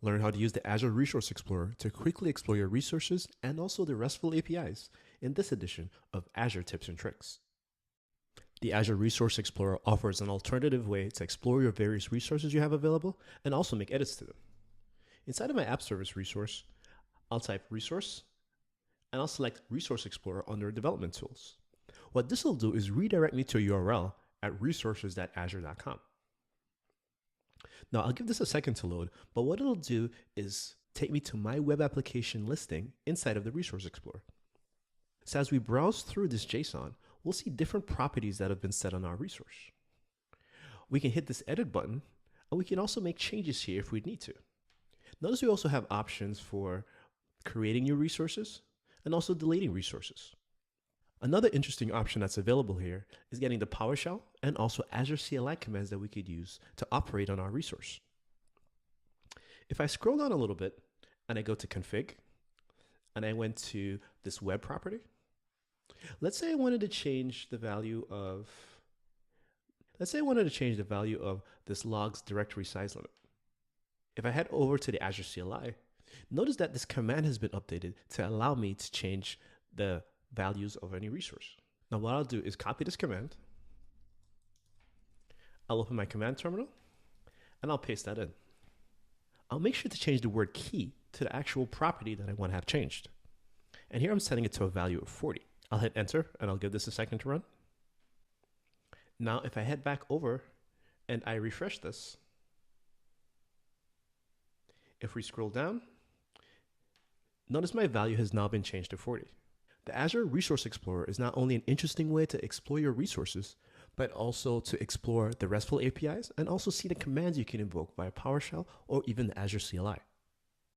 Learn how to use the Azure Resource Explorer to quickly explore your resources and also the RESTful APIs in this edition of Azure Tips and Tricks. The Azure Resource Explorer offers an alternative way to explore your various resources you have available and also make edits to them. Inside of my app service resource, I'll type resource and I'll select Resource Explorer under Development Tools. What this will do is redirect me to a URL at resources.azure.com. Now I'll give this a second to load, but what it'll do is take me to my web application listing inside of the Resource Explorer. So as we browse through this JSON, we'll see different properties that have been set on our resource. We can hit this edit button, and we can also make changes here if we need to. Notice we also have options for creating new resources and also deleting resources. Another interesting option that's available here is getting the PowerShell and also Azure CLI commands that we could use to operate on our resource. If I scroll down a little bit and I go to config and I went to this web property, let's say I wanted to change the value of this logs directory size limit. If I head over to the Azure CLI, notice that this command has been updated to allow me to change the values of any resource. Now what I'll do is copy this command. I'll open my command terminal and I'll paste that in. I'll make sure to change the word key to the actual property that I want to have changed. And here I'm setting it to a value of 40. I'll hit enter and I'll give this a second to run. Now if I head back over and I refresh this, if we scroll down, notice my value has now been changed to 40. The Azure Resource Explorer is not only an interesting way to explore your resources, but also to explore the RESTful APIs and also see the commands you can invoke via PowerShell or even the Azure CLI.